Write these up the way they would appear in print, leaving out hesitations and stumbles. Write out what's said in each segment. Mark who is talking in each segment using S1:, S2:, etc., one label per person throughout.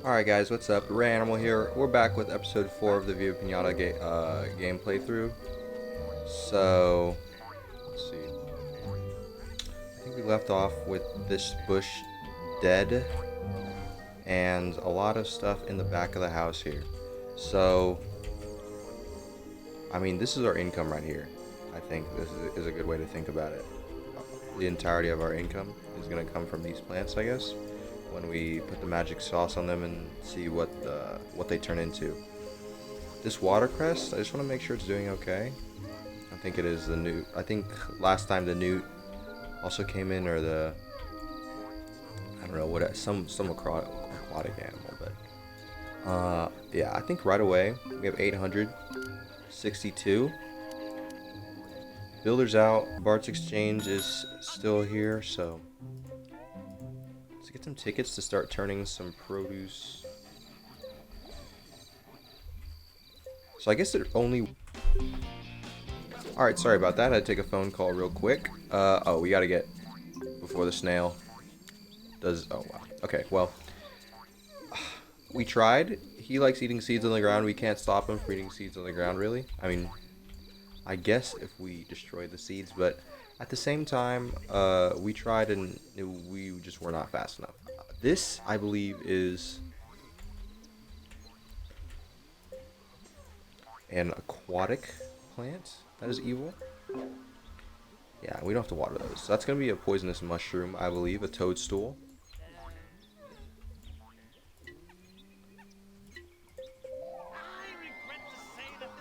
S1: Alright guys, what's up? Ray Animal here. We're back with episode 4 of the Viva Pinata game playthrough. So, let's see. I think we left off with this bush dead and a lot of stuff in the back of the house here. So, I mean, this is our income right here. I think this is a good way to think about it. The entirety of our income is going to come from these plants, I guess, when we put the magic sauce on them and see what they turn into. This watercress, I just want to make sure it's doing okay. I think it is the newt. I think last time the newt also came in, or the, I don't know what, some aquatic animal, but yeah, I think right away we have 862. Builder's out. Bart's Exchange is still here, so let's get some tickets to start turning some produce. So I guess it only... Alright, sorry about that. I had to take a phone call real quick. Oh, we gotta get before the snail does... Oh, wow. Okay, well, we tried. He likes eating seeds on the ground. We can't stop him from eating seeds on the ground, really. I mean, I guess if we destroy the seeds, but at the same time, we tried and we just were not fast enough. This, I believe, is an aquatic plant that is evil. Yeah, we don't have to water those. So that's going to be a poisonous mushroom, I believe, a toadstool.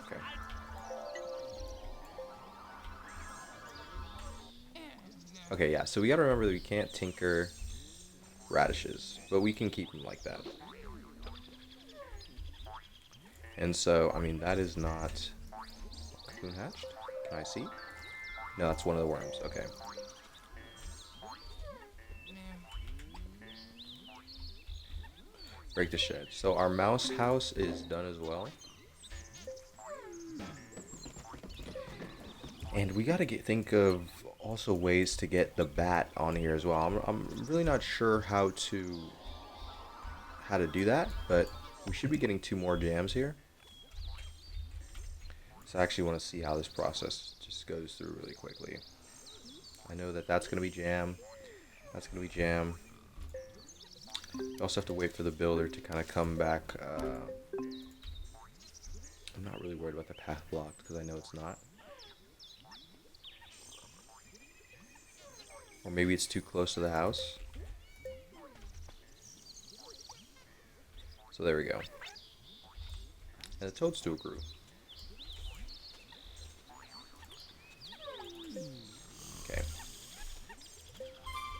S1: Okay. Okay, yeah, so we gotta remember that we can't tinker radishes, but we can keep them like that. And so, I mean, that is not cocoon hatched. Can I see? No, that's one of the worms. Okay. Break the shed. So our mouse house is done as well. And we gotta think of also ways to get the bat on here as well. I'm really not sure how to do that, but we should be getting 2 more jams here. So I actually want to see how this process just goes through really quickly. I know that that's going to be jam. That's going to be jam. We also have to wait for the builder to kind of come back. I'm not really worried about the path blocked because I know it's not. Or maybe it's too close to the house. So there we go. And the toadstool grew. Okay.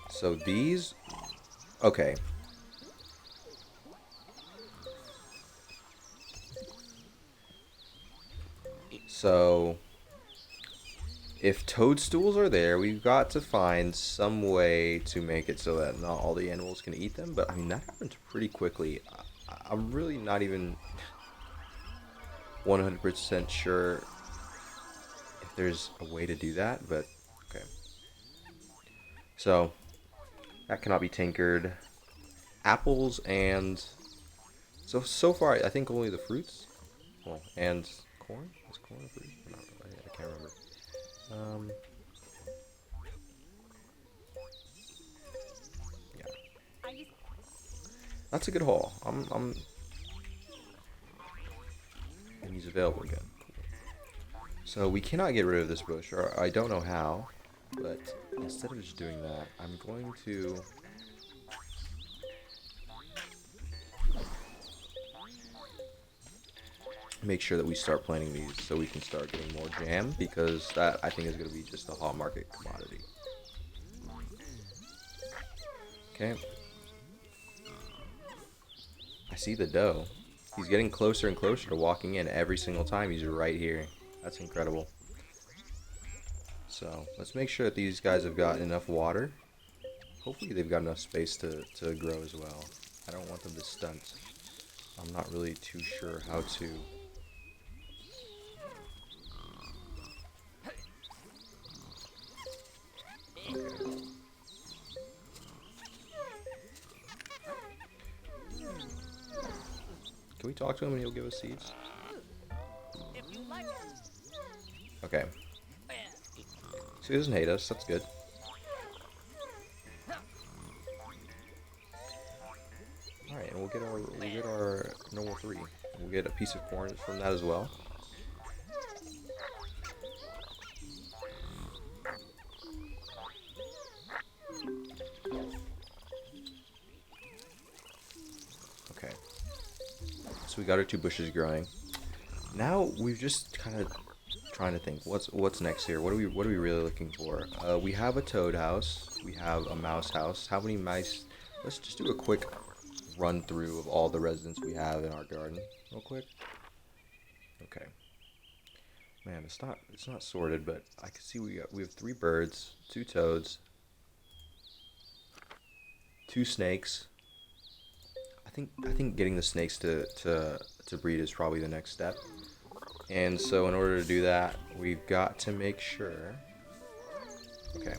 S1: So these... Okay. So... if toadstools are there, we've got to find some way to make it so that not all the animals can eat them. But, I mean, that happens pretty quickly. I'm really not even 100% sure if there's a way to do that, but okay. So, that cannot be tinkered. Apples and... So far, I think only the fruits. Well, and corn? Is corn a fruit? No, I can't remember. Yeah. That's a good haul. And he's available again. Cool. So we cannot get rid of this bush, or I don't know how, but instead of just doing that, I'm going to make sure that we start planting these so we can start getting more jam, because that, I think, is going to be just a hot market commodity. Okay. I see the dough. He's getting closer and closer to walking in every single time. He's right here. That's incredible. So let's make sure that these guys have got enough water. Hopefully they've got enough space to grow as well. I don't want them to stunt. I'm not really too sure how to... Okay. Can we talk to him and he'll give us seeds? Okay. So he doesn't hate us. That's good. All right, and we'll get our normal 3. We'll get a piece of corn from that as well. Okay. So we got our 2 bushes growing. Now we've just kind of trying to think what's next here. What are we really looking for? We have a toad house. We have a mouse house. How many mice? Let's just do a quick run through of all the residents we have in our garden, real quick. Okay. Man, it's not sorted, but I can see we have 3 birds, 2 toads, 2 snakes. I think getting the snakes to breed is probably the next step. And so in order to do that, we've got to make sure. Okay.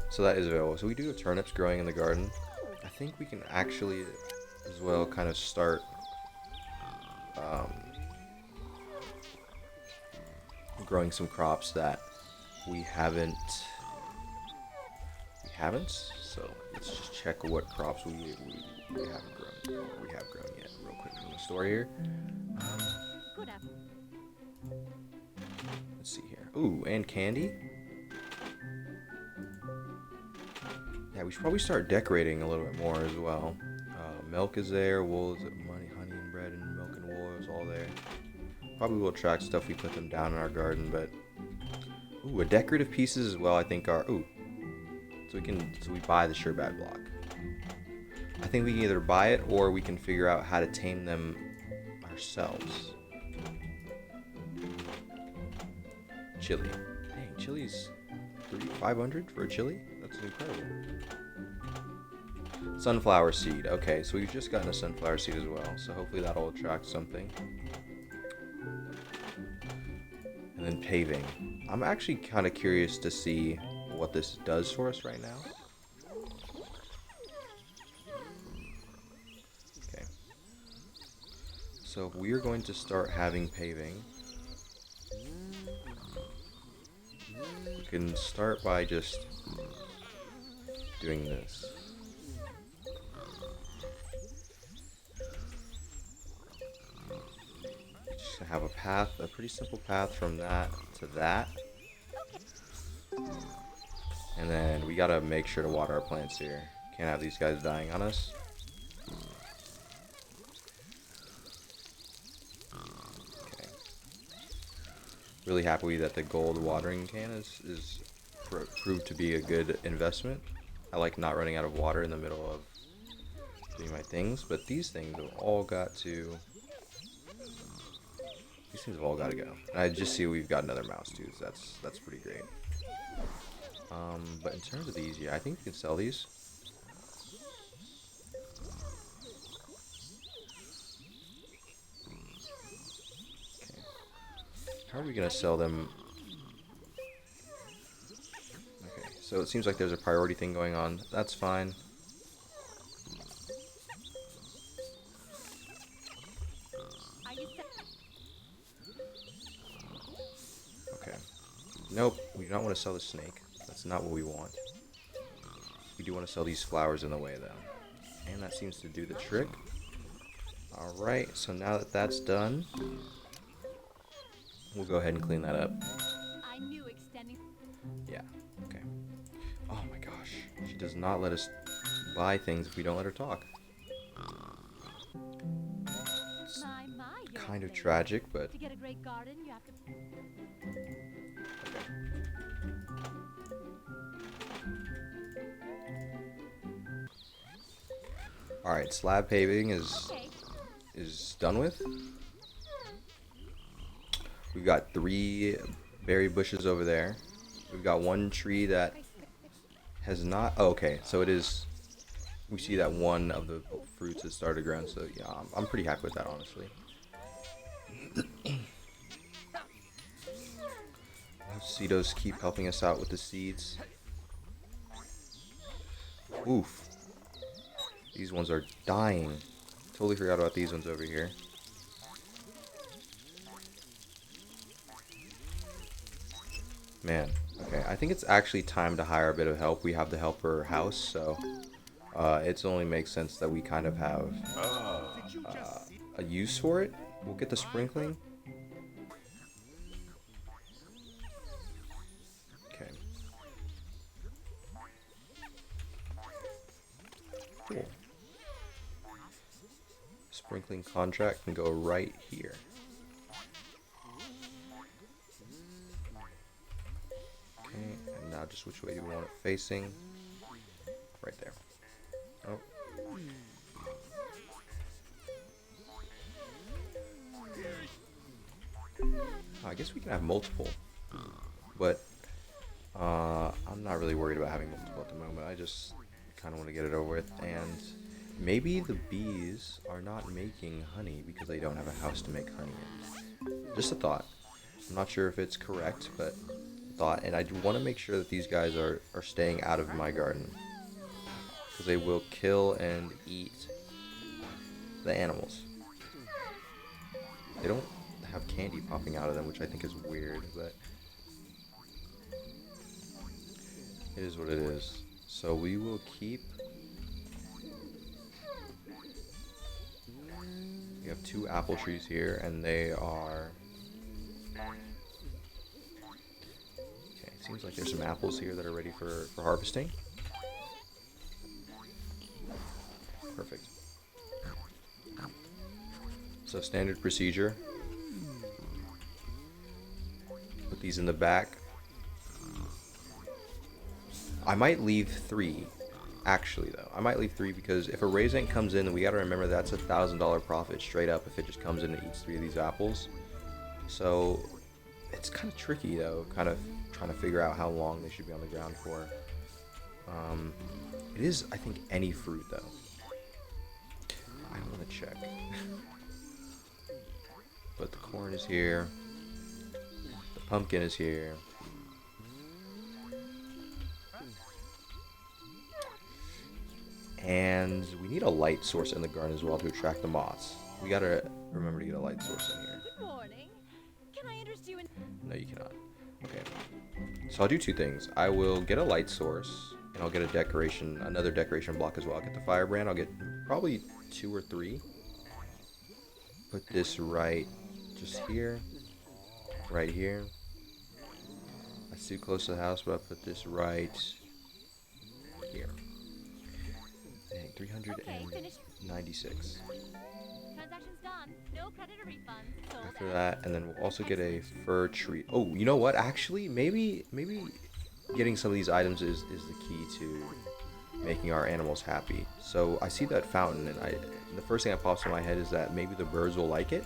S1: So that is available. So we do have turnips growing in the garden. I think we can actually as well kind of start growing some crops that we haven't. So let's just check what crops we haven't grown or we have grown yet real quick from the store here. Let's see here. Ooh, and candy. Yeah, we should probably start decorating a little bit more as well. Milk is there, wool is money, honey and bread, and milk and wool is all there. Probably will attract stuff we put them down in our garden, but ooh, a decorative pieces as well. I think are so we buy the Sherbet block. I think we can either buy it or we can figure out how to tame them ourselves. Chili. Dang, chili's 500 for a chili? That's incredible. Sunflower seed. Okay, so we've just gotten a sunflower seed as well, so hopefully that'll attract something. And then paving. I'm actually kind of curious to see what this does for us right now. Okay. So we are going to start having paving. We can start by just doing this. Just have a path, a pretty simple path from that to that. And then we gotta make sure to water our plants here. Can't have these guys dying on us. Okay. Really happy that the gold watering can is proved to be a good investment. I like not running out of water in the middle of doing my things, but these things have all got to. These things have all got to go. And I just see we've got another mouse too. So that's pretty great. But in terms of these, yeah, I think we can sell these. Okay. How are we gonna sell them? Okay, so it seems like there's a priority thing going on. That's fine. Okay. Nope, we do not want to sell the snake. That's not what we want. We do want to sell these flowers in the way, though. And that seems to do the trick. Alright, so now that that's done, we'll go ahead and clean that up. Yeah, okay. Oh my gosh. She does not let us buy things if we don't let her talk. It's kind of tragic, but... To get a great garden, you have to... Okay. Alright, slab paving is done with. We've got 3 berry bushes over there. We've got 1 tree that has not... Oh, okay, so it is... We see that one of the fruits has started growing, so yeah, I'm pretty happy with that, honestly. Cetos keep helping us out with the seeds. Oof. These ones are dying. Totally forgot about these ones over here. Man, okay, I think it's actually time to hire a bit of help. We have the helper house, so it only makes sense that we kind of have a use for it. We'll get the sprinkling. Okay. Cool. Sprinkling contract can go right here. Okay, and now just which way do we want it facing? Right there. Oh. I guess we can have multiple, but I'm not really worried about having multiple at the moment. I just kind of want to get it over with, and maybe the bees are not making honey because they don't have a house to make honey in. Just a thought. I'm not sure if it's correct, but thought, and I do want to make sure that these guys are staying out of my garden because they will kill and eat the animals. They don't have candy popping out of them, which I think is weird, but it is what it is. So we will keep. We have 2 apple trees here, and they are. Okay, it seems like there's some apples here that are ready for harvesting. Perfect. So standard procedure. Put these in the back. I might leave 3. Actually, though, I might leave 3 because if a raisin comes in, we gotta remember that's $1,000 profit straight up if it just comes in and eats 3 of these apples. So it's kind of tricky, though, kind of trying to figure out how long they should be on the ground for. It is, I think, any fruit, though. I want to check. But the corn is here. The pumpkin is here. And we need a light source in the garden as well to attract the moths. We gotta remember to get a light source in here.
S2: Good morning. Can I interest you in...
S1: No, you cannot. Okay. So I'll do 2 things. I will get a light source, and I'll get a decoration, another decoration block as well. I'll get the firebrand. I'll get probably 2 or 3. Put this right just here. Right here. That's too close to the house, but I'll put this right here. Dang, 396.
S2: Transaction's done. No credit or refund. Sold
S1: After that, and then we'll also get a fir tree. Oh, you know what? Actually, maybe getting some of these items is the key to making our animals happy. So I see that fountain, and the first thing that pops in my head is that maybe the birds will like it,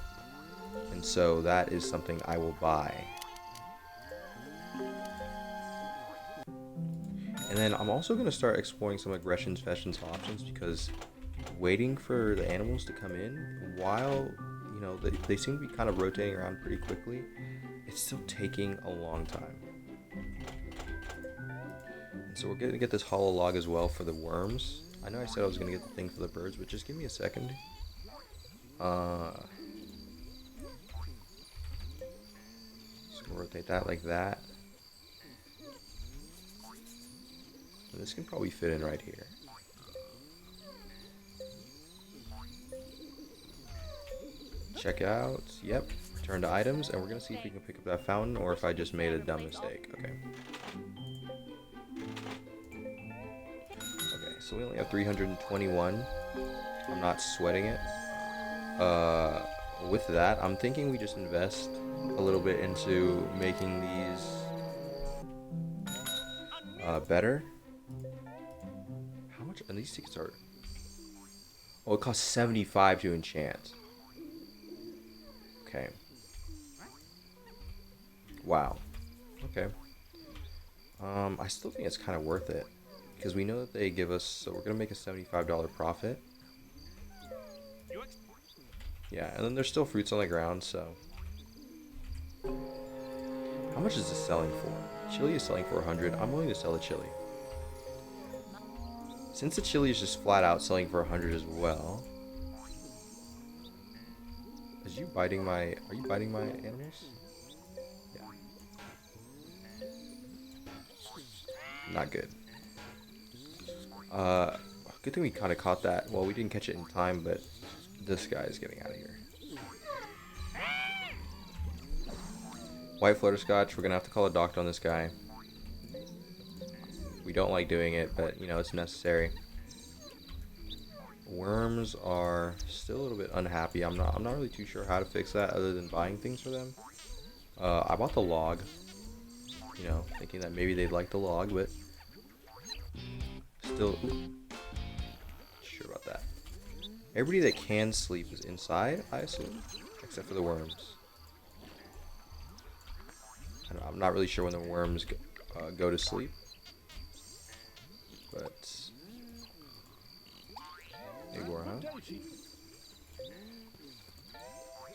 S1: and so that is something I will buy. And then I'm also going to start exploring some aggression sessions options because waiting for the animals to come in while, you know, they seem to be kind of rotating around pretty quickly, it's still taking a long time. And so we're going to get this hollow log as well for the worms. I know I said I was going to get the thing for the birds, but just give me a second. So rotate that like that. And this can probably fit in right here. Check out. Yep. Return to items, and we're gonna see if we can pick up that fountain or if I just made a dumb mistake. Okay. Okay, so we only have 321. I'm not sweating it. With that, I'm thinking we just invest a little bit into making these better. How much? And these tickets are. Oh, it costs 75 to enchant. Okay. Wow. Okay. I still think it's kind of worth it because we know that they give us. So we're gonna make a $75 profit. Yeah, and then there's still fruits on the ground. So, how much is this selling for? Chili is selling for 100. I'm willing to sell the chili. Since the chili is just flat out selling for 100 as well, Is you biting my... Are you biting my animals? Yeah. Not good. Good thing we kind of caught that. Well, we didn't catch it in time, but this guy is getting out of here. White flutterscotch. We're gonna have to call a doctor on this guy. We don't like doing it, but you know it's necessary. Worms are still a little bit unhappy. I'm not really too sure how to fix that other than buying things for them. I bought the log, you know, thinking that maybe they'd like the log, but still sure about that. Everybody that can sleep is inside, I assume, except for the worms. I'm not really sure when the worms go to sleep, but Igor, huh?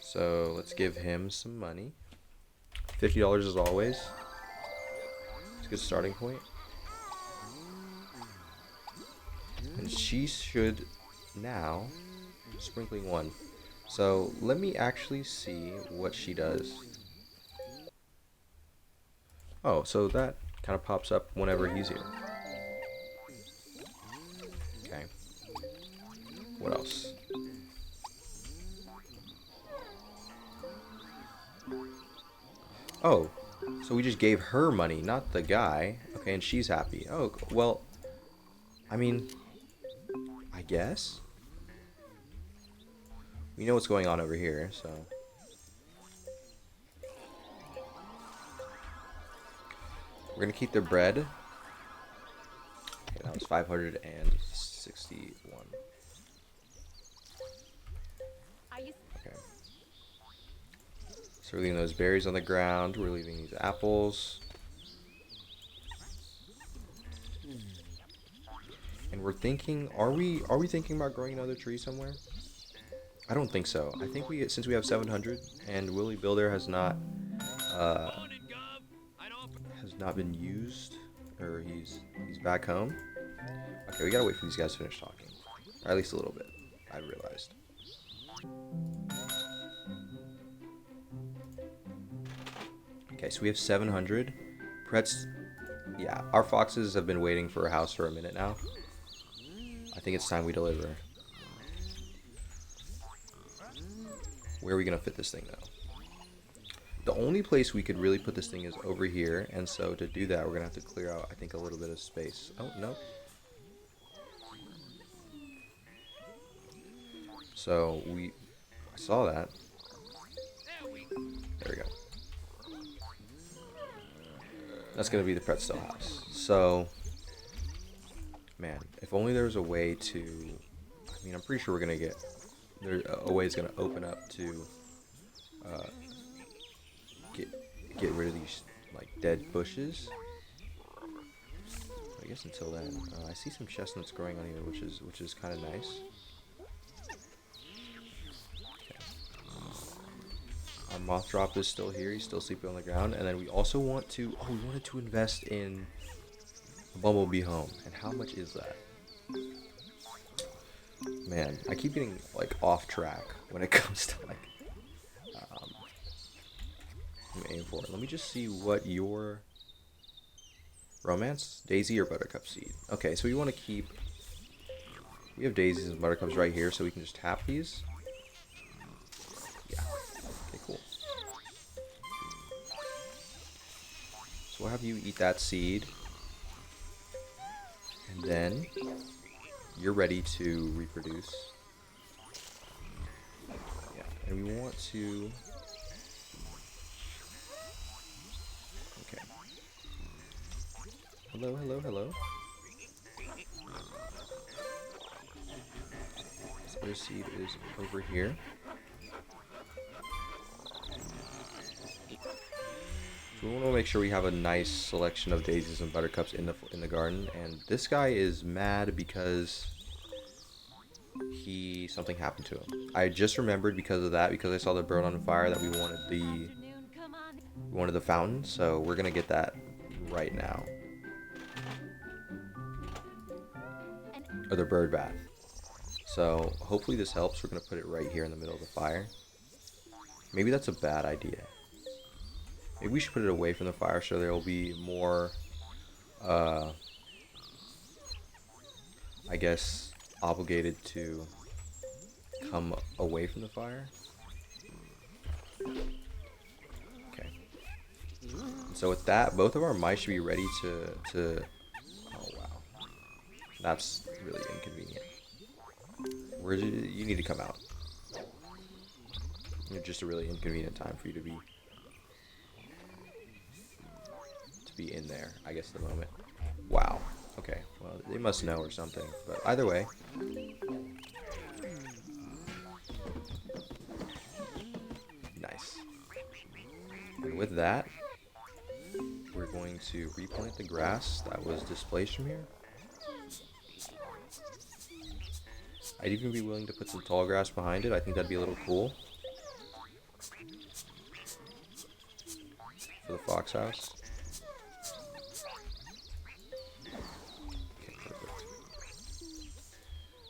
S1: So let's give him some money. $50 as always. It's a good starting point. And she should now sprinkling one. So let me actually see what she does. Oh, so that kind of pops up whenever he's here. Okay. What else? Oh, so we just gave her money, not the guy. Okay, and she's happy. Oh, well, I mean, I guess. We know what's going on over here, so. We're gonna keep their bread. Okay, that was 561. Okay. So we're leaving those berries on the ground. We're leaving these apples. And we're thinking, are we thinking about growing another tree somewhere? I don't think so. I think since we have 700 and Willie Builder has not been used, or he's back home. Okay, we gotta wait for these guys to finish talking, or at least a little bit. I realized. Okay, so we have 700. Pretz, yeah, our foxes have been waiting for a house for a minute now. I think it's time we deliver. Where are we gonna fit this thing though? The only place we could really put this thing is over here, and so to do that, we're gonna have to clear out, I think, a little bit of space. Oh, no. So I saw that. There we go. That's gonna be the pretzel house. So, man, if only there was a way to, I mean, I'm pretty sure we're gonna get, a way is gonna open up to, get rid of these like dead bushes. I guess until then, I see some chestnuts growing on here, which is kind of nice. Okay. Our moth drop is still here. He's still sleeping on the ground, and then we also want to. Oh, we wanted to invest in a bumblebee home, and how much is that? Man, I keep getting like off track when it comes to like. I'm aiming for it. Let me just see what your romance, daisy or buttercup seed. Okay, so we want to keep. We have daisies and buttercups right here, so we can just tap these. Yeah. Okay, cool. So we'll have you eat that seed, and then you're ready to reproduce. Yeah, and we want to. Hello, hello, hello. This other seed is over here. So we want to make sure we have a nice selection of daisies and buttercups in the garden. And this guy is mad because something happened to him. I just remembered because of that, because I saw the bird on fire, that we wanted the fountain. So we're gonna get that right now. Or the bird bath. So hopefully this helps. We're gonna put it right here in the middle of the fire. Maybe that's a bad idea. Maybe we should put it away from the fire so there will be more, I guess, obligated to come away from the fire. Okay. And so with that, both of our mice should be ready to... Oh, wow. That's really inconvenient. Where did you need to come out? It's just a really inconvenient time for you to be in there, I guess, at the moment. Wow. Okay. Well, they must know or something. But either way. Nice. And with that, we're going to replant the grass that was displaced from here. I'd even be willing to put some tall grass behind it. I think that'd be a little cool. For the fox house. Okay, perfect.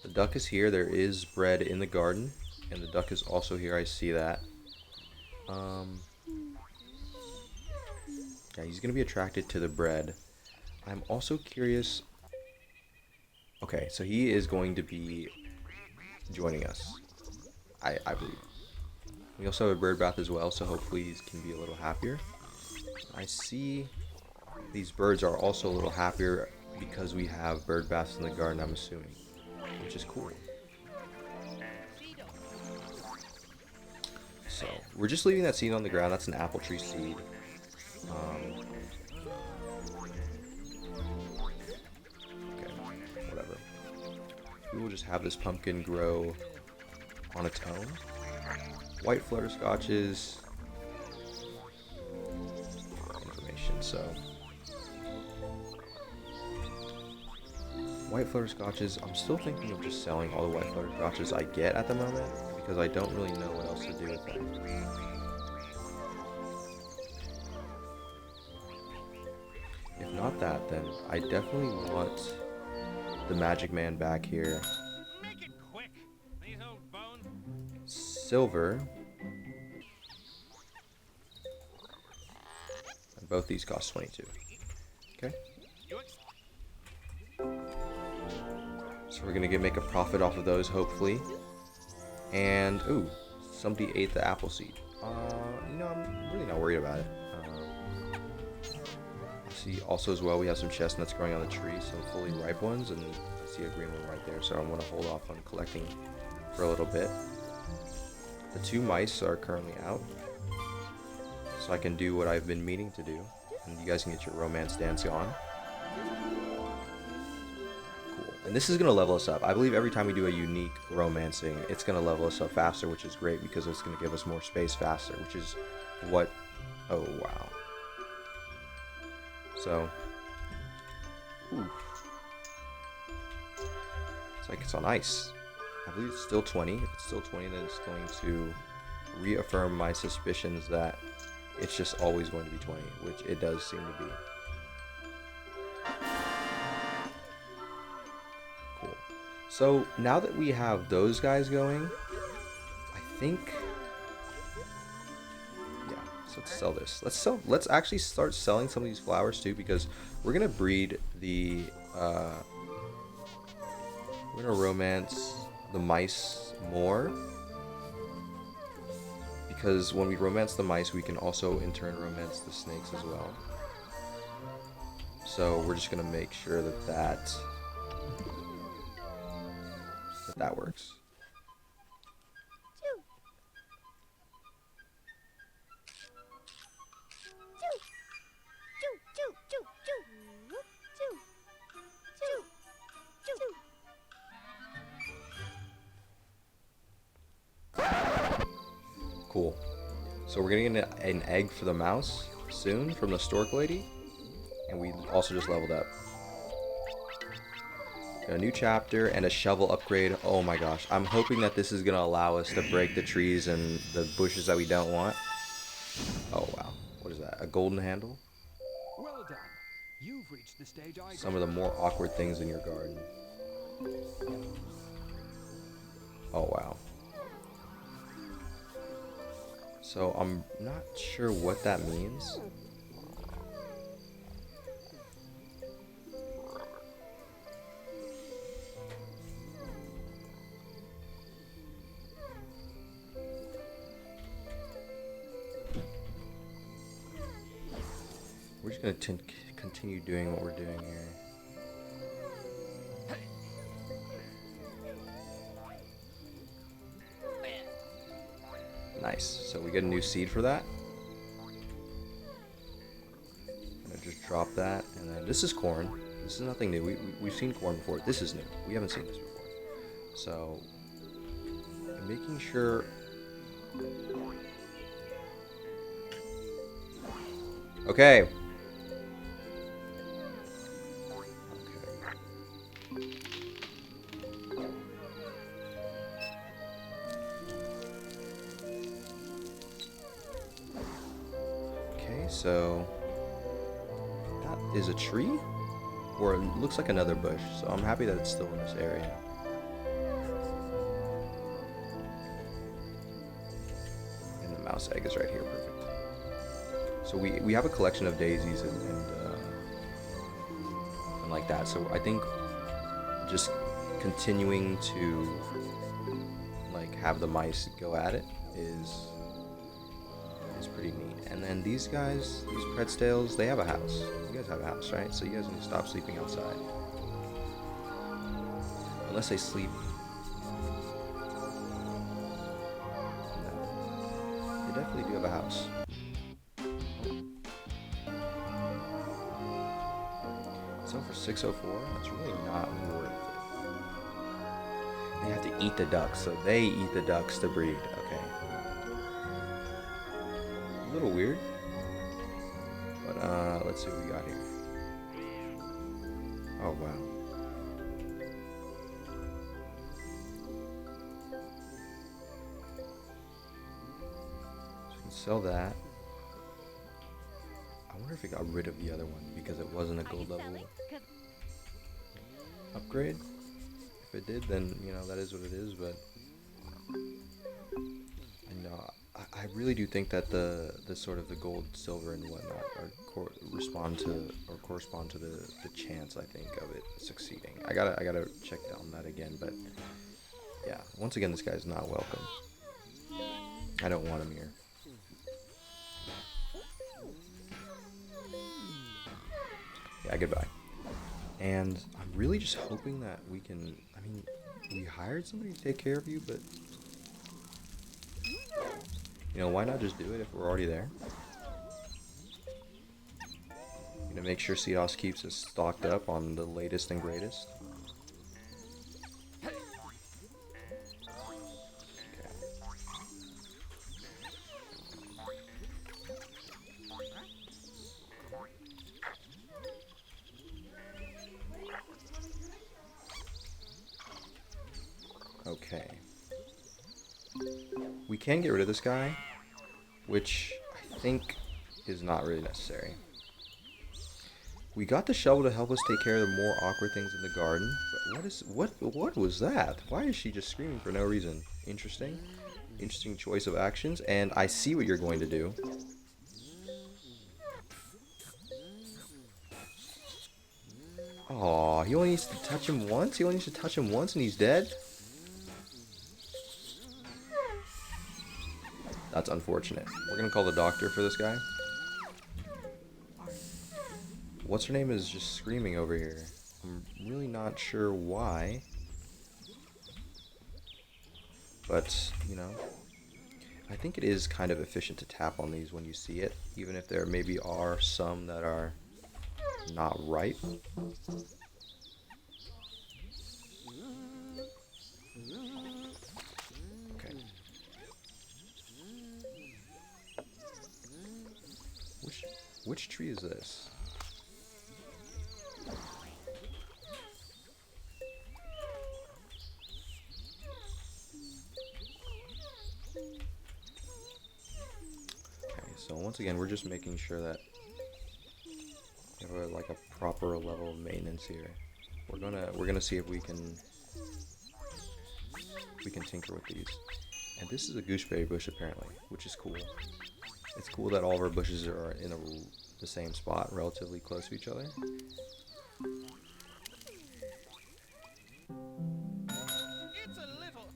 S1: The duck is here. There is bread in the garden. And the duck is also here. I see that. Yeah, he's going to be attracted to the bread. I'm also curious. Okay, so he is going to be joining us. I believe. We also have a bird bath as well, so hopefully he can be a little happier. I see these birds are also a little happier because we have bird baths in the garden, I'm assuming, which is cool. So, we're just leaving that seed on the ground. That's an apple tree seed. Okay, whatever. We will just have this pumpkin grow on its own. White flutterscotches. Information, so. White flutterscotches, I'm still thinking of just selling all the white flutterscotches I get at the moment, because I don't really know what else to do with them. If not that, then I definitely want the magic man back here.
S3: Make it quick, these old bones.
S1: Silver. And both these cost 22. Okay. So we're gonna make a profit off of those, hopefully. And ooh, somebody ate the apple seed. I'm really not worried about it. See, also as well, we have some chestnuts growing on the tree, some fully ripe ones, and I see a green one right there. So I'm gonna hold off on collecting for a little bit. The 2 mice are currently out, so I can do what I've been meaning to do, and you guys can get your romance dance on. And this is going to level us up. I believe every time we do a unique romancing, it's going to level us up faster, which is great because it's going to give us more space faster, which is what... Oh, wow. So... Ooh. It's like it's on ice. I believe it's still 20. If it's still 20, then it's going to reaffirm my suspicions that it's just always going to be 20, which it does seem to be. So now that we have those guys going, I think, yeah. So let's sell this. Let's actually start selling some of these flowers too, because we're gonna breed the. We're gonna romance the mice more, because when we romance the mice, we can also in turn romance the snakes as well. So we're just gonna make sure that that works. Cool. So we're getting an egg for the mouse soon from the stork lady, and we also just leveled up. Got a new chapter and a shovel upgrade. Oh my gosh. I'm hoping that this is going to allow us to break the trees and the bushes that we don't want. Oh wow. What is that? A golden handle?
S4: Well done. You've reached the stage I
S1: Some of the more awkward things in your garden. Oh wow. So I'm not sure what that means. We're just gonna continue doing what we're doing here. Nice. So we get a new seed for that. I'm gonna just drop that, and then this is corn. This is nothing new. We've seen corn before. This is new. We haven't seen this before. So I'm making sure. Okay. So that is a tree, or it looks like another bush. So I'm happy that it's still in this area. And the mouse egg is right here, perfect. So we have a collection of daisies and like that. So I think just continuing to like have the mice go at it is pretty neat. And then these guys, these Pretstales, they have a house. You guys have a house, right? So you guys need to stop sleeping outside. Unless they sleep. No. They definitely do have a house. So for 604, that's really not worth it. They have to eat the ducks, so they eat the ducks to breed. Okay. A little weird, but let's see what we got here. Oh wow. So we can sell that. I wonder if it got rid of the other one because it wasn't a gold level upgrade. If it did, then you know that is what it is, but I really do think that the sort of the gold, silver, and whatnot correspond to the chance, I think, of it succeeding. I gotta check on that again, but yeah, once again, this guy's not welcome. I don't want him here. Yeah, goodbye. And I'm really just hoping that we can. I mean, we hired somebody to take care of you, but. You know, why not just do it if we're already there? You know, make sure Seos keeps us stocked up on the latest and greatest. Okay. We can get rid of this guy, which I think is not really necessary. We got the shovel to help us take care of the more awkward things in the garden. But what was that? Why is she just screaming for no reason? Interesting. Interesting choice of actions, and I see what you're going to do. Aw, he only needs to touch him once? He only needs to touch him once and he's dead? That's unfortunate. We're gonna call the doctor for this guy. What's her name is just screaming over here. I'm really not sure why. But, you know, I think it is kind of efficient to tap on these when you see it, even if there maybe are some that are not ripe. Okay. Which tree is this? Okay, so once again, we're just making sure that we have like a proper level of maintenance here. We're gonna see if we can tinker with these. And this is a gooseberry bush apparently, which is cool. It's cool that all of our bushes are in the same spot, relatively close to each other.
S3: It's a little.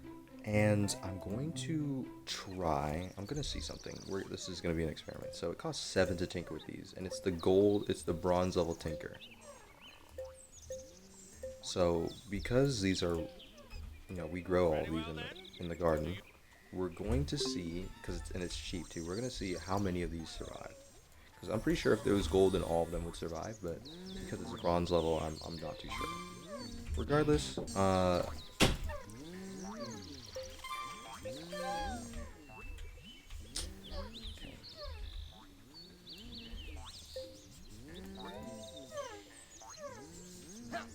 S1: And I'm going to try. I'm going to see something. This is going to be an experiment. So it costs 7 to tinker with these, and it's the gold. It's the bronze level tinker. So because these are, we grow all these in the garden. We're going to see, and it's cheap too. We're going to see how many of these survive. Because I'm pretty sure if there was gold, then all of them would survive. But because it's a bronze level, I'm not too sure. Regardless,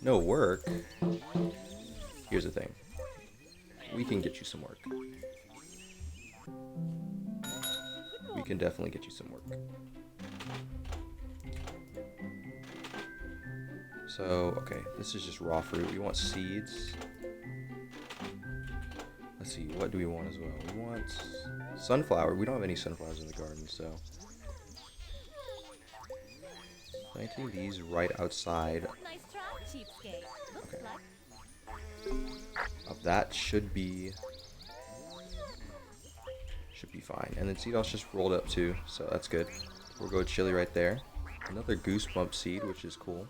S1: no work. Here's the thing. We can get you some work. We can definitely get you some work. So, okay, this is just raw fruit. We want seeds. Let's see, what do we want as well? We want sunflower. We don't have any sunflowers in the garden, so planting these right outside
S2: Nice try, cheapskate. Looks
S1: Okay.
S2: like
S1: of that should be fine. And then seed also just rolled up too, so that's good. We'll go chili right there. Another goosebump seed, which is cool.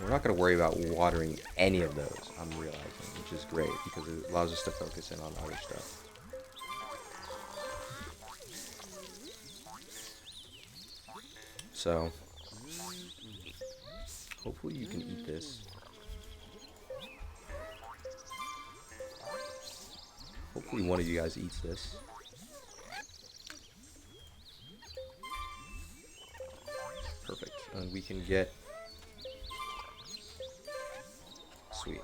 S1: We're not going to worry about watering any of those, I'm realizing, which is great because it allows us to focus in on other stuff. So, hopefully you can eat this. Hopefully one of you guys eats this. Perfect. And we can get... Sweet.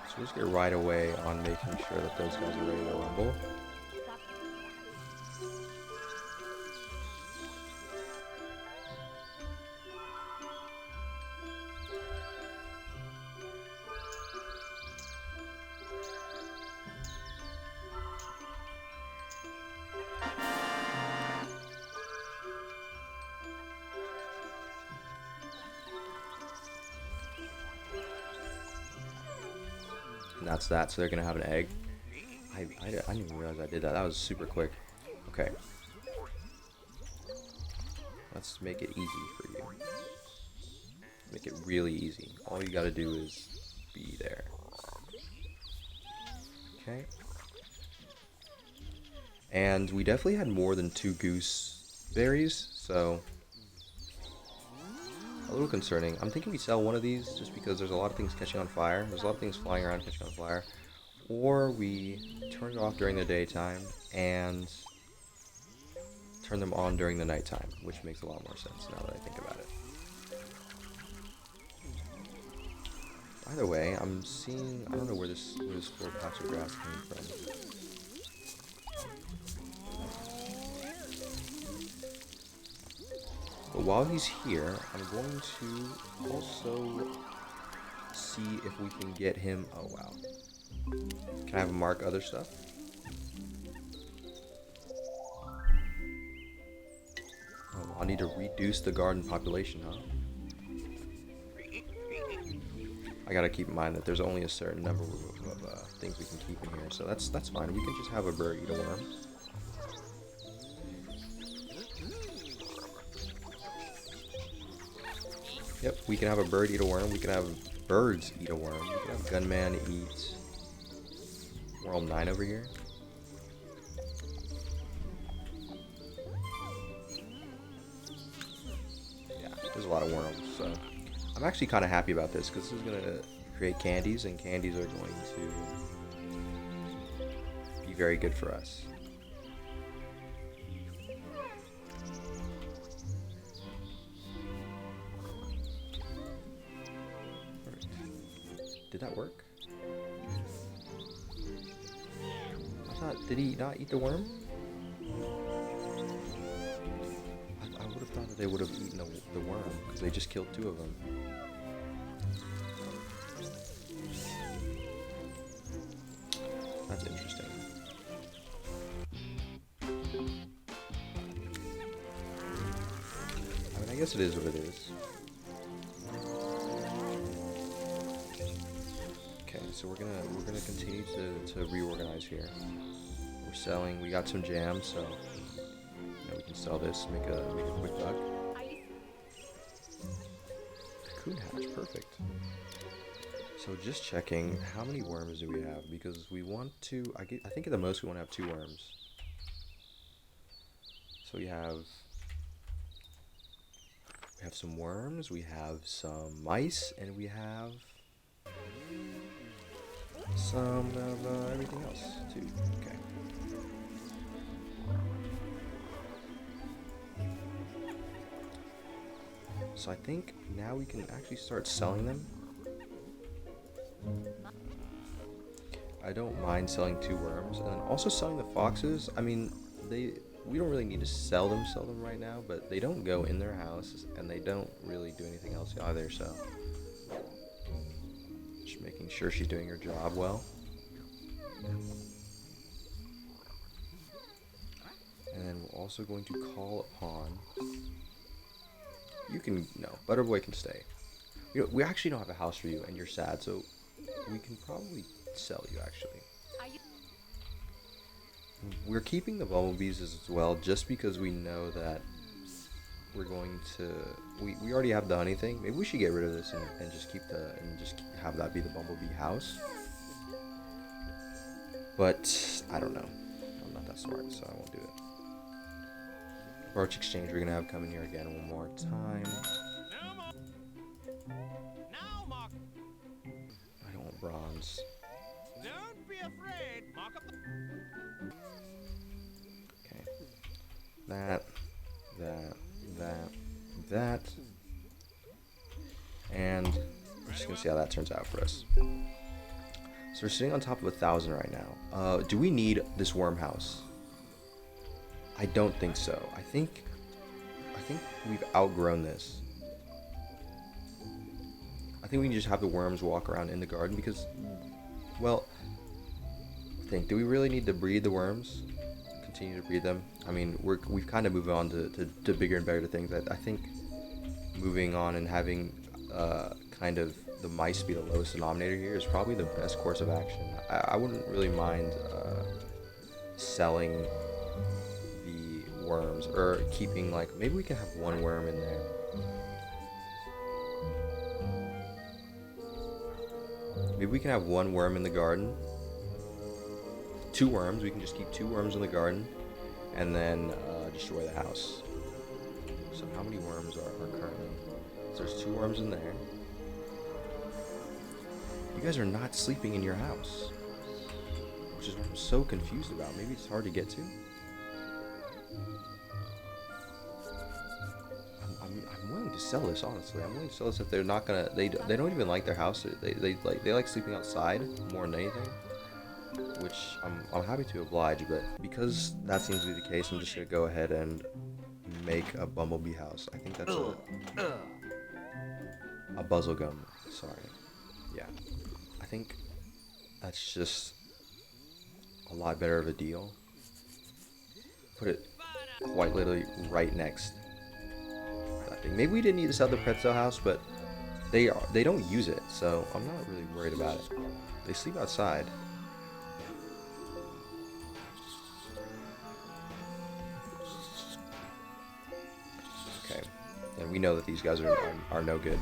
S1: So we'll just get right away on making sure that those guys are ready to rumble. And that's that, so they're gonna have an egg. I didn't even realize I did that. That was super quick. Okay. Let's make it easy for you. Make it really easy. All you gotta do is be there. Okay. And we definitely had more than 2 gooseberries, so a little concerning. I'm thinking we sell one of these just because there's a lot of things catching on fire. There's a lot of things flying around catching on fire. Or we turn it off during the daytime and turn them on during the nighttime, which makes a lot more sense now that I think about it. Either way, I'm seeing... I don't know where this little patch of grass came from. But while he's here, I'm going to also see if we can get him... Oh, wow. Can I have him mark other stuff? Oh, I need to reduce the garden population, huh? I gotta keep in mind that there's only a certain number of things we can keep in here, so that's fine. We can just have a bird eat a worm. Yep, we can have a bird eat a worm. We can have birds eat a worm. We can have Gunman eat... We're all 9 over here. Yeah, there's a lot of worms, so... I'm actually kind of happy about this, because this is going to create candies, and candies are going to be very good for us. Did that work? Did he not eat the worm? I would have thought that they would have eaten the worm, because they just killed 2 of them. That's interesting. I mean, I guess it is what it is. Okay, so we're gonna continue to reorganize here. We're selling. We got some jam, so we can sell this, make a quick buck. Cocoon hatch, perfect. So just checking, how many worms do we have? Because we want to. I think at the most we want to have 2 worms. So we have some worms, we have some mice, and we have some of everything else too. Okay. So I think now we can actually start selling them. I don't mind selling 2 worms, and then also selling the foxes. I mean, we don't really need to sell them right now, but they don't go in their house, and they don't really do anything else either, so just making sure she's doing her job well. And then we're also going to call upon... Butterboy can stay. We actually don't have a house for you, and you're sad, so we can probably sell you, actually. We're keeping the bumblebees as well, just because we know that we're going to... We already have the honey thing. Maybe we should get rid of this and just have that be the bumblebee house. But I don't know. I'm not that smart, so I won't do it. Birch exchange we're gonna have come in here again one more time.
S3: Now, Mark.
S1: I don't want bronze.
S3: Don't be afraid. Mark up the...
S1: Okay. That. And we're just gonna see how that turns out for us. So we're sitting on top of 1,000 right now. Do we need this worm house? I don't think so. I think we've outgrown this. I think we can just have the worms walk around in the garden because, well, do we really need to breed the worms? Continue to breed them? I mean, we've kind of moved on to bigger and better things. I think moving on and having kind of the mice be the lowest denominator here is probably the best course of action. I wouldn't really mind selling the worms, or keeping, like, maybe we can have 1 worm in there. Maybe we can have 1 worm in the garden. 2 worms. We can just keep 2 worms in the garden, and then destroy the house. So how many worms are currently? So there's 2 worms in there. You guys are not sleeping in your house, which is what I'm so confused about. Maybe it's hard to get to. I'm willing to sell this, honestly. I'm willing to sell this if they're not gonna. They don't even like their house. They like sleeping outside more than anything, which I'm happy to oblige. But because that seems to be the case, I'm just gonna go ahead and make a bumblebee house. I think that's a buzzlegum. Sorry. Yeah. I think that's just a lot better of a deal. Put it quite literally right next to that thing. Maybe we didn't need to sell the pretzel house, but they don't use it, so I'm not really worried about it. They sleep outside. Okay, and we know that these guys are no good.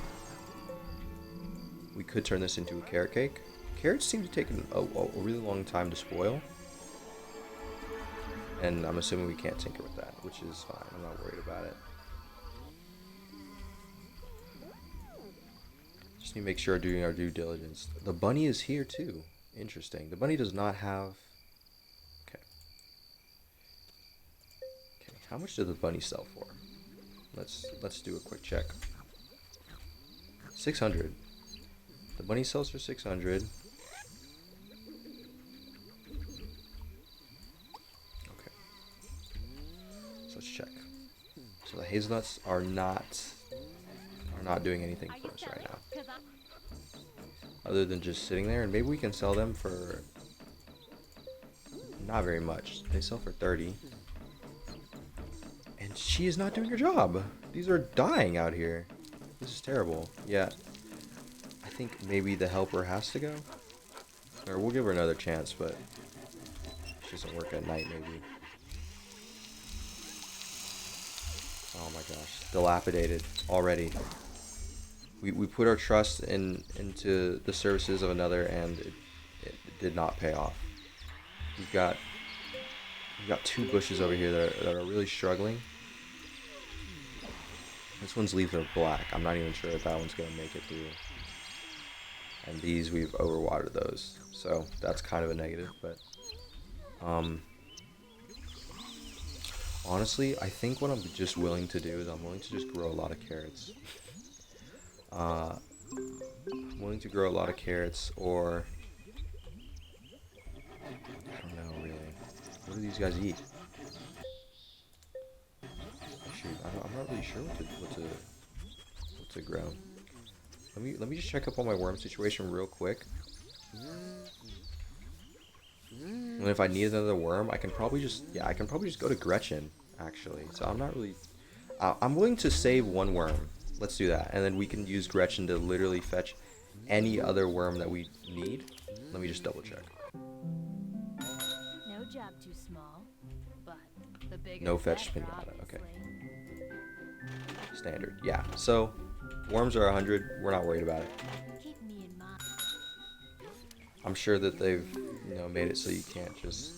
S1: We could turn this into a carrot cake. Carrots seem to take a really long time to spoil. And I'm assuming we can't tinker with that, which is fine. I'm not worried about it. Just need to make sure we're doing our due diligence. The bunny is here too. Interesting. The bunny does not have... Okay. Okay, how much does the bunny sell for? Let's do a quick check. 600. The bunny sells for 600. Okay. So let's check. So the hazelnuts are not doing anything
S2: Are
S1: for
S2: you
S1: us right
S2: selling?
S1: now,
S2: 'Cause I'm
S1: other than just sitting there. And maybe we can sell them for not very much. They sell for 30. And she is not doing her job. These are dying out here. This is terrible. Yeah. I think maybe the helper has to go. Or we'll give her another chance, but she doesn't work at night maybe. Oh my gosh. Dilapidated already. We put our trust into the services of another, and it did not pay off. We've got 2 bushes over here that are really struggling. This one's leaves are black. I'm not even sure if that one's gonna make it through. And these, we've overwatered those, so that's kind of a negative. But honestly, I think what I'm just willing to do is I'm willing to just grow a lot of carrots. I'm willing to grow a lot of carrots, or I don't know really. What do these guys eat? Shoot, I'm not really sure what to grow. Let me just check up on my worm situation real quick. And if I need another worm, I can probably just go to Gretchen actually. So I'm not really. I'm willing to save 1 worm. Let's do that, and then we can use Gretchen to literally fetch any other worm that we need. Let me just double check.
S2: no job too small, but the bigger
S1: No
S2: the
S1: fetched
S2: better,
S1: pinata. Okay.
S2: obviously.
S1: Standard. Yeah. So worms are 100. We're not worried about it.
S2: Keep me in mind.
S1: I'm sure that they've made it so you can't just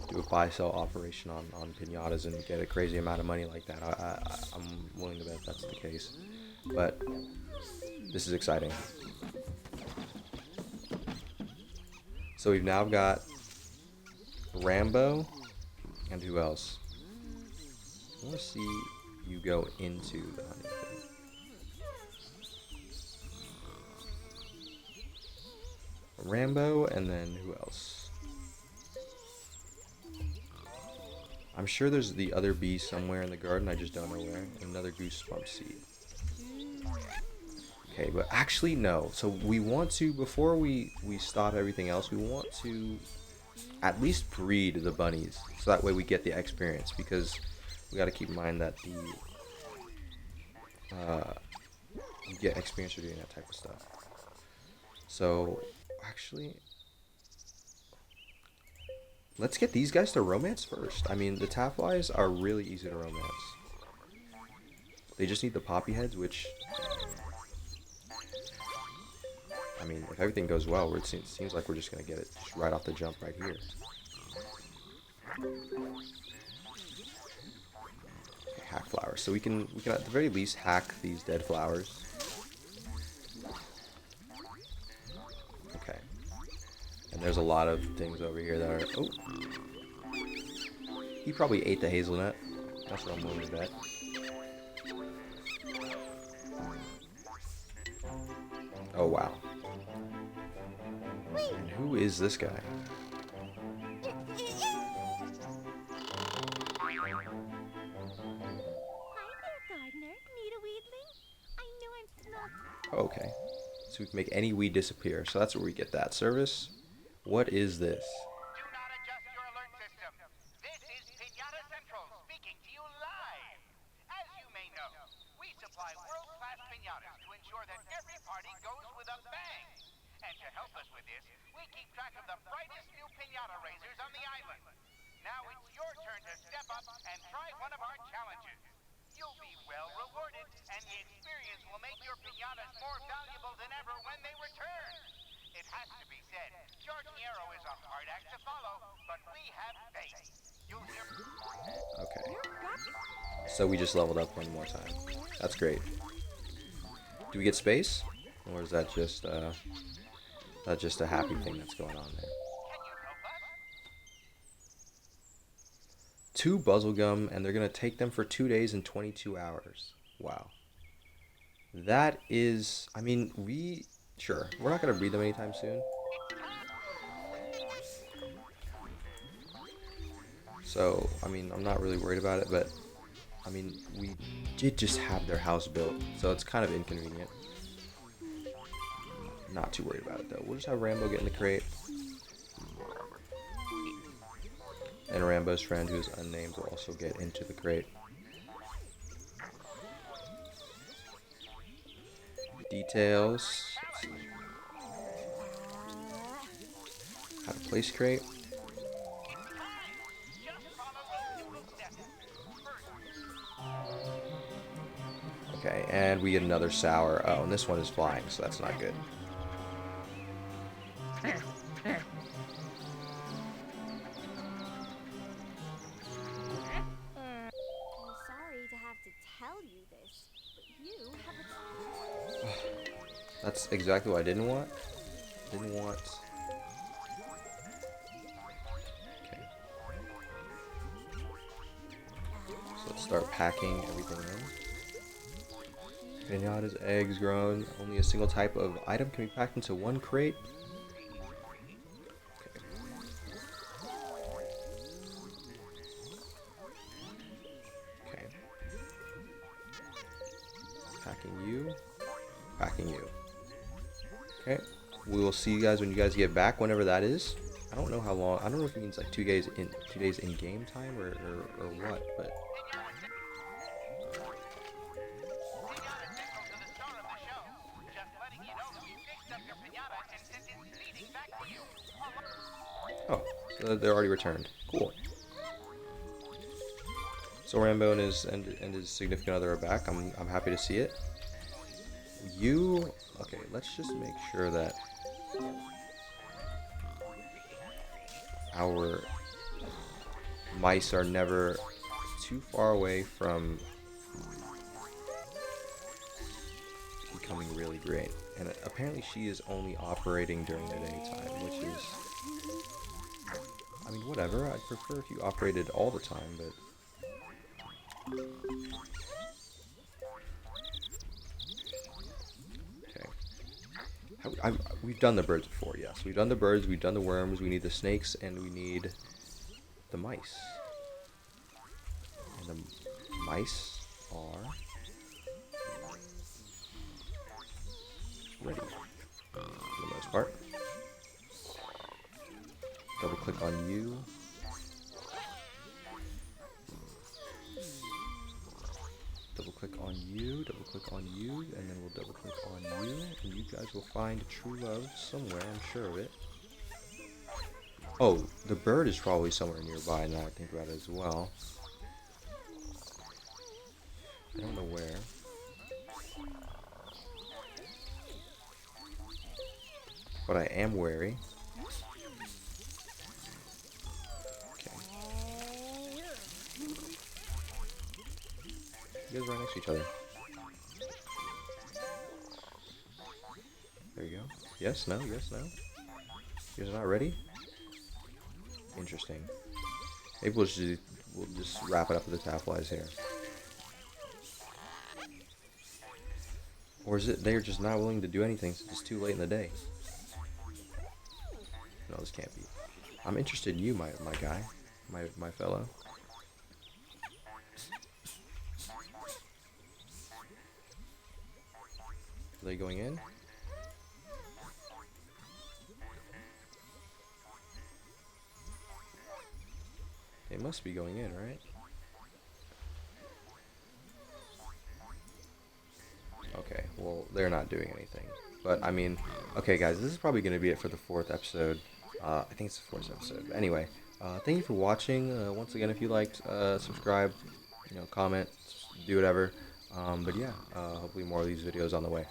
S1: do a buy-sell operation on pinatas and get a crazy amount of money like that. I'm willing to bet that's the case. But this is exciting. So we've now got Rambo, and who else? I want to see you go into the honey thing. Rambo, and then who else? I'm sure there's the other bee somewhere in the garden, I just don't know where. Another goosebump seed. Okay, but actually no. So we want to, before we stop everything else, we want to at least breed the bunnies. So that way we get the experience, because we got to keep in mind that you get experience for doing that type of stuff. So actually, let's get these guys to romance first. I mean, the tafflies are really easy to romance. They just need the poppy heads, which, I mean, if everything goes well, it seems like we're just going to get it just right off the jump right here. Okay, hack flowers. So we can at the very least hack these dead flowers. Okay. And there's a lot of things over here that are... Oh! He probably ate the hazelnut. That's what I'm willing to bet. Oh, wow. And who is this guy?
S2: Hi there, gardener. Need a weedling? I know I'm small.
S1: Okay. So we can make any weed disappear. So that's where we get that service. What is this?
S3: Do not adjust your alert system. This is Pinata Central speaking to you live. As you may know, we supply world-class pinatas to ensure that every party goes with a bang. And to help us with this, we keep track of the brightest new pinata raisers on the island. Now it's your turn to step up and try one of our challenges. You'll be well rewarded, and the experience will make your pinatas more valuable than ever when they return. It has to be said, Charging Arrow is a hard act to follow, but we have faith. You'll hear...
S1: Okay. So we just leveled up one more time. That's great. Do we get space? Or is that just a happy thing that's going on there?
S3: Can you help us?
S1: 2 buzzlegum, and they're going to take them for 2 days and 22 hours. Wow. That is... I mean, Sure, we're not going to breed them anytime soon. So, I mean, I'm not really worried about it, but I mean, we did just have their house built, so it's kind of inconvenient. Not too worried about it though. We'll just have Rambo get in the crate. And Rambo's friend, who's unnamed, will also get into the crate. Details. Let's see. How to place crate. Okay, and we get another sour. Oh, and this one is flying, so that's not good.
S2: I'm sorry to have to tell you this, but you have a...
S1: That's exactly what I didn't want. Didn't want. Okay. So let's start packing everything in. Pinata's eggs grown. Only a single type of item can be packed into one crate. Okay. Packing you. Packing you. Okay. We will see you guys when you guys get back, whenever that is. I don't know how long. I don't know if it means like 2 days in game time or what, but. Oh, so they're already returned. Cool. So Rambo and his significant other are back. I'm happy to see it. Okay, let's just make sure that our mice are never too far away from becoming really great. And apparently she is only operating during the daytime, which is, I mean, whatever. I'd prefer if you operated all the time, but we've done the birds before, yes. We've done the birds, we've done the worms, we need the snakes, and we need the mice. And the mice are ready, for the most part. Double click on you. Double click on you, double click on you, and then we'll double click on you, and you guys will find true love somewhere, I'm sure of it. Oh, the bird is probably somewhere nearby now I think about it as well. I don't know where. But I am wary. You guys are right next to each other. There you go. Yes, no, yes, no. You guys are not ready? Interesting. Maybe we'll just wrap it up with the tafflies here. Or is it they're just not willing to do anything since it's too late in the day? No, this can't be. I'm interested in you, my guy. My fellow. Are they going in? They must be going in, right? Okay, well, they're not doing anything. But, I mean, okay, guys, this is probably going to be it for the 4th episode. I think it's the 4th episode. But anyway, thank you for watching. Once again, if you liked, subscribe, comment, do whatever. But yeah, hopefully more of these videos on the way.